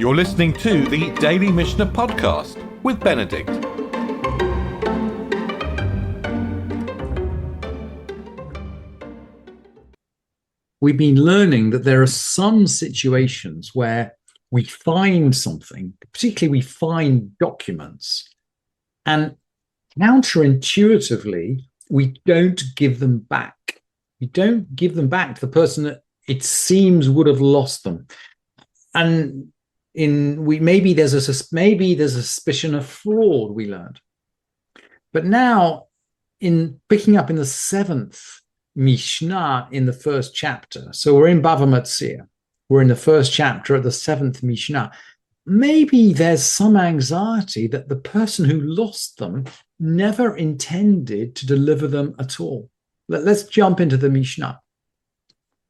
You're listening to the Daily Mishnah Podcast with Benedict. We've been learning that there are some situations where we find something, particularly we find documents, and counterintuitively, we don't give them back. We don't give them back to the person that it seems would have lost them. And maybe there's a suspicion of fraud, we learned. But now, in picking up in the seventh Mishnah in the first chapter, so we're in Bava Metzia, we're in the first chapter of the seventh Mishnah, maybe there's some anxiety that the person who lost them never intended to deliver them at all. Let's jump into the Mishnah.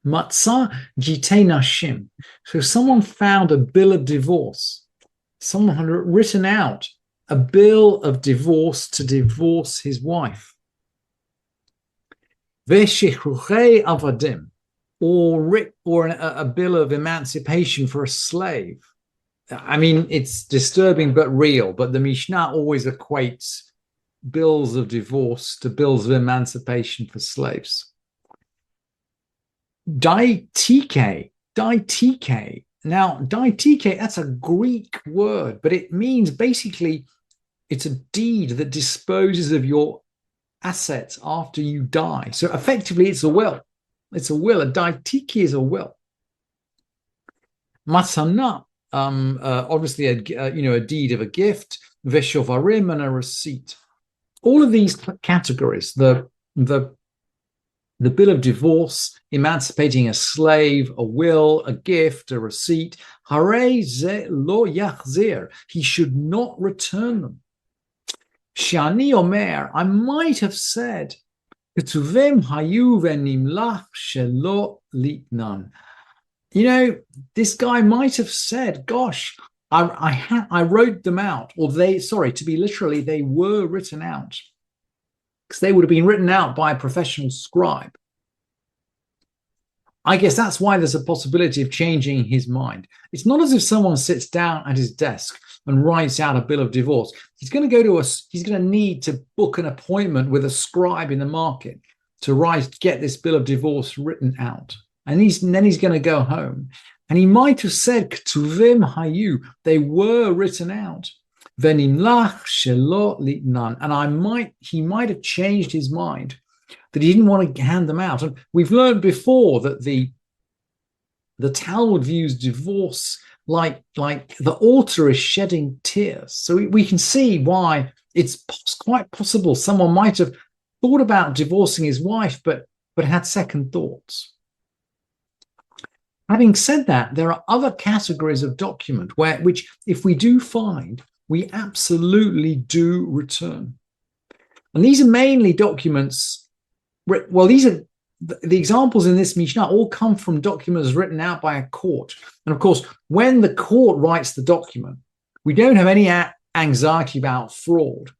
Matzah jitei nashim. So someone found a bill of divorce. Someone had written out a bill of divorce to divorce his wife. Veshichrei avadim, or a bill of emancipation for a slave. I mean, it's disturbing but real, but the Mishnah always equates bills of divorce to bills of emancipation for slaves. Daitike. Now, daitike, that's a Greek word, but it means basically it's a deed that disposes of your assets after you die. So effectively, it's a will. It's a will. A daitike is a will. Matana, obviously, a deed of a gift. Veshovarim, and a receipt. All of these categories, the bill of divorce, emancipating a slave, a will, a gift, a receipt, harei ze lo yachzir, he should not return them. Shani omer, I might have said, ketuvim hayu venimlach shelo litnan. This guy might have said, gosh, I wrote them out, or to be literally, they were written out, because they would have been written out by a professional scribe. I guess that's why there's a possibility of changing his mind. It's not as if someone sits down at his desk and writes out a bill of divorce. He's going to need to book an appointment with a scribe in the market to get this bill of divorce written out. And then he's going to go home. And he might have said, Ktuvim hayu, they were written out. Venimlach shelo litnan. And he might have changed his mind, that he didn't want to hand them out. And we've learned before that the Talmud views divorce like the altar is shedding tears. So we can see why it's quite possible someone might have thought about divorcing his wife, but had second thoughts. Having said that, there are other categories of document which, if we do find, we absolutely do return. And these are mainly documents. Well, these are the examples in this Mishnah all come from documents written out by a court. And of course, when the court writes the document, we don't have any anxiety about fraud.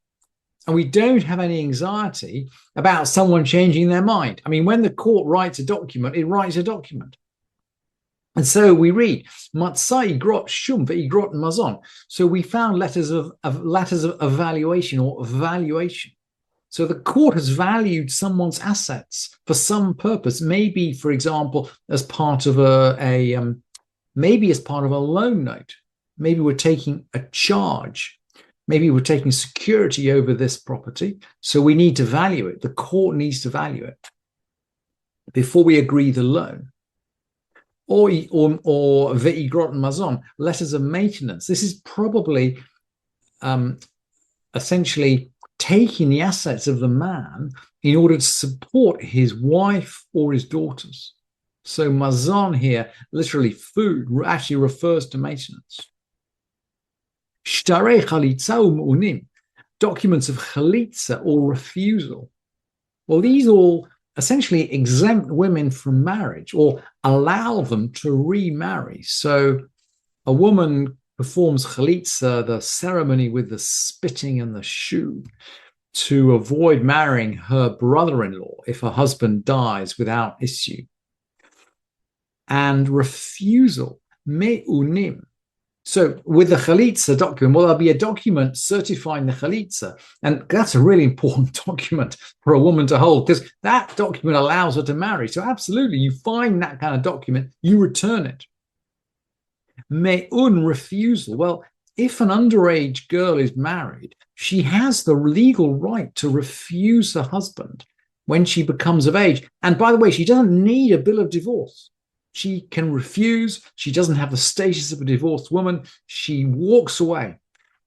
And we don't have any anxiety about someone changing their mind. I mean, when the court writes a document, it writes a document. And so we read, Matzah igrot shum ve'igrot mazon. So we found letters of evaluation or valuation. So the court has valued someone's assets for some purpose, maybe, for example, as part of a loan note. Maybe we're taking a charge. Maybe we're taking security over this property. So we need to value it. The court needs to value it before we agree the loan. Or ve'igrot mazon, letters of maintenance. This is probably essentially taking the assets of the man in order to support his wife or his daughters. So mazon here, literally food, actually refers to maintenance. Shtarei chalitza u'mu'unim, documents of chalitza or refusal. Well, these all essentially exempt women from marriage or allow them to remarry. So a woman performs chalitza, the ceremony with the spitting and the shoe, to avoid marrying her brother-in-law if her husband dies without issue. And refusal, me'unim, So with the chalitza document, well, there'll be a document certifying the chalitza. And that's a really important document for a woman to hold because that document allows her to marry. So absolutely, you find that kind of document, you return it. Me'un, refusal. Well, if an underage girl is married, she has the legal right to refuse her husband when she becomes of age. And by the way, she doesn't need a bill of divorce. She can refuse. She doesn't have the status of a divorced woman. She walks away.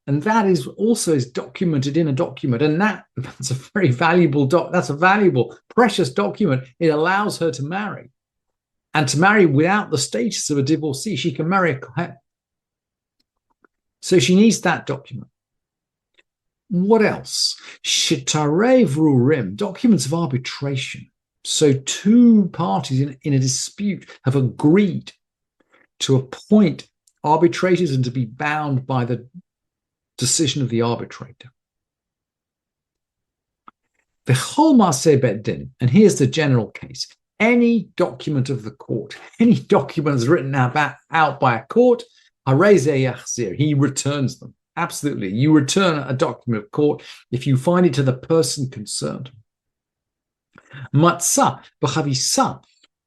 And that is also documented in a document. And that's a very valuable that's a valuable, precious document. It allows her to marry. And to marry without the status of a divorcee. She can marry a kohen. So she needs that document. What else? Shitare vrurim, documents of arbitration. So two parties in a dispute have agreed to appoint arbitrators and to be bound by the decision of the arbitrator. V'chol ma'aseh bet din, and here's the general case. Any document of the court, any document that's written out by a court, he returns them. Absolutely. You return a document of court if you find it to the person concerned. Matzah, b'chavisa,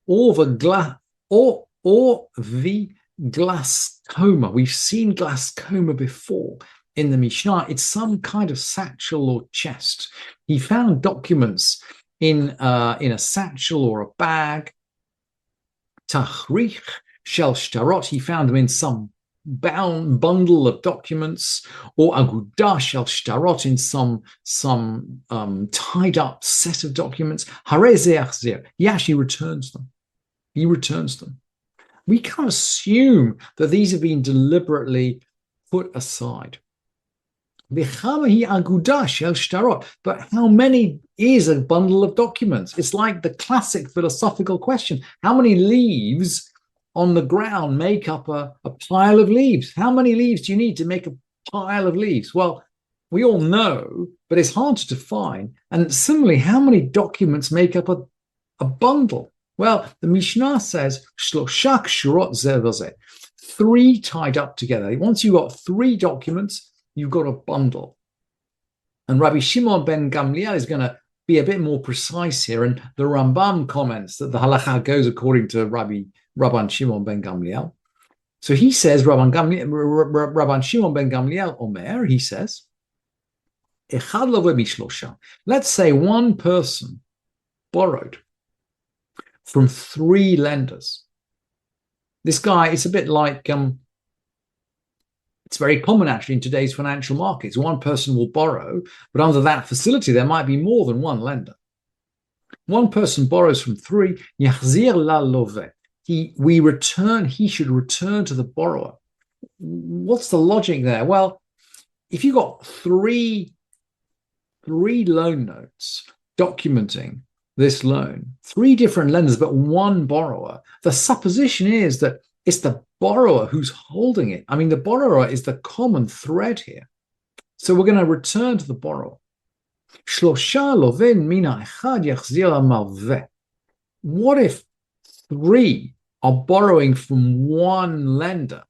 or the glasscoma. We've seen glasscoma before in the Mishnah. It's some kind of satchel or chest. He found documents in a satchel or a bag. Tachrich shel shtarot. He found them in some bundle of documents, or agudah shel shtarot, in some tied up set of documents. Harei ze yachzir. He actually returns them. He returns them. We can't assume that these have been deliberately put aside. But how many is a bundle of documents? It's like the classic philosophical question. How many leaves on the ground make up a pile of leaves? How many leaves do you need to make a pile of leaves? Well, we all know, but it's hard to define. And similarly, how many documents make up a bundle? Well, the Mishnah says, three tied up together. Once you've got three documents, you've got a bundle. And Rabbi Shimon ben Gamliel is going to be a bit more precise here. And the Rambam comments that the halacha goes according to Rabban Shimon ben Gamliel. So he says, Rabban Shimon ben Gamliel Omer, he says, let's say one person borrowed from three lenders. This guy, it's a bit like, it's very common actually in today's financial markets. One person will borrow, but under that facility, there might be more than one lender. One person borrows from three, yachzir la loveh. He should return to the borrower. What's the logic there? Well, if you've got three loan notes documenting this loan, three different lenders, but one borrower, the supposition is that it's the borrower who's holding it. I mean, the borrower is the common thread here. So we're going to return to the borrower. What if three are borrowing from one lender?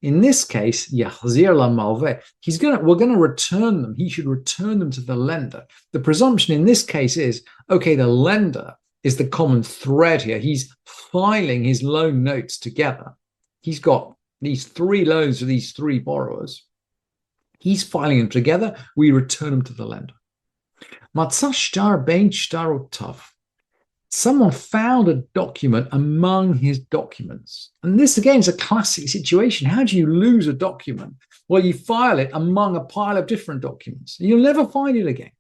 In this case, we're going to return them. He should return them to the lender. The presumption in this case is, okay, the lender is the common thread here. He's filing his loan notes together. He's got these three loans to these three borrowers. He's filing them together. We return them to the lender. Matzah shtar bein shtarotav. Someone found a document among his documents. And this, again, is a classic situation. How do you lose a document? Well, you file it among a pile of different documents. You'll never find it again.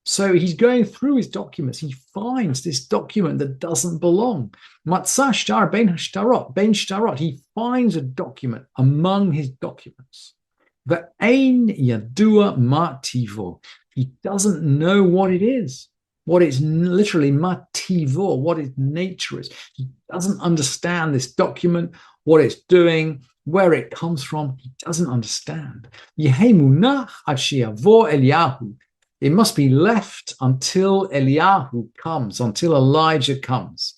So he's going through his documents. He finds this document that doesn't belong. Matzah shtar bein shtarot. He finds a document among his documents. Ve'ein yadua ma tivo. He doesn't know what it is. What it's literally mativo, what its nature is. He doesn't understand this document, what it's doing, where it comes from. He doesn't understand. Yehemunach ad she'yavo Eliyahu. It must be left until Eliyahu comes, until Elijah comes.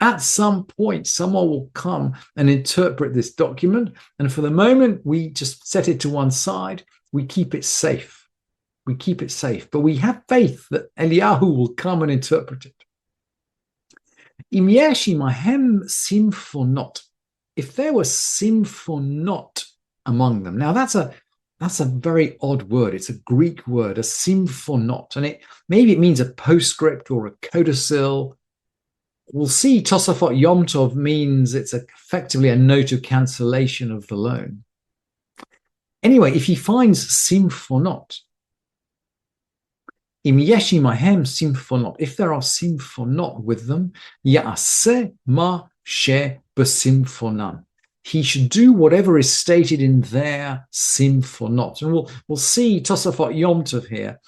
At some point, someone will come and interpret this document. And for the moment, we just set it to one side. We keep it safe. We keep it safe. But we have faith that Eliyahu will come and interpret it. Im yesh imahem simfonot. If there were simfonot among them. Now, that's a very odd word. It's a Greek word, a simfonot. And maybe it means a postscript or a codicil. We'll see Tosafot Yom Tov means it's effectively a note of cancellation of the loan. Anyway, if he finds simfonot, im yesh imahem simfonot, if there are simfonot with them, ya'aseh ma she b'simfonan. He should do whatever is stated in their simfonot. And we'll see Tosafot Yom Tov here.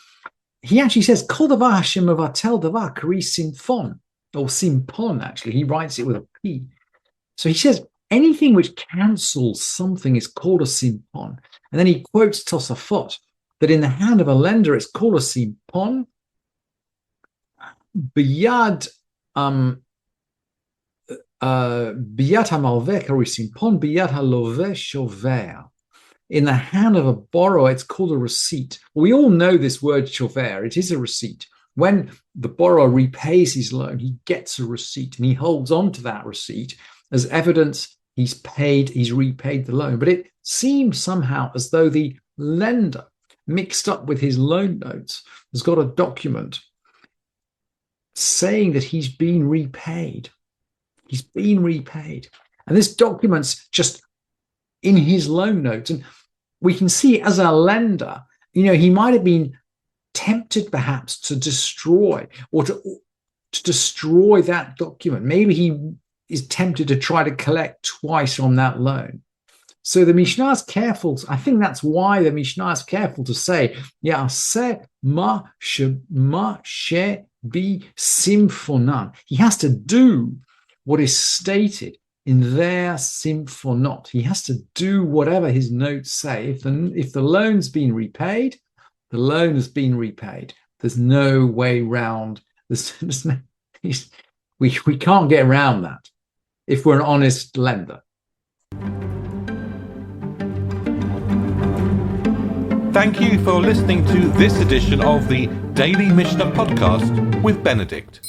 He actually says, Kol davar Hashem mevatel davar kari simfon. Or simpon, actually. He writes it with a P. So he says, anything which cancels something is called a simpon. And then he quotes Tosafot, that in the hand of a lender, it's called a simpon. Biyad hamalveh kari simpon, biyad haloveh shover. In the hand of a borrower, it's called a receipt. We all know this word shover. It is a receipt. When the borrower repays his loan, he gets a receipt and he holds on to that receipt as evidence he's repaid the loan. But it seems somehow as though the lender, mixed up with his loan notes, has got a document saying that he's been repaid. He's been repaid. And this document's just in his loan notes. And we can see as a lender, he might have been tempted perhaps to destroy or to destroy that document. Maybe he is tempted to try to collect twice on that loan. So the Mishnah is careful. I think that's why the Mishnah is careful to say, Ya'aseh ma she bi simfonan. He has to do what is stated in their simfonot. He has to do whatever his notes say. If the loan's been repaid, the loan has been repaid. There's no way round. We can't get around that if we're an honest lender. Thank you for listening to this edition of the Daily Mishnah Podcast with Benedict.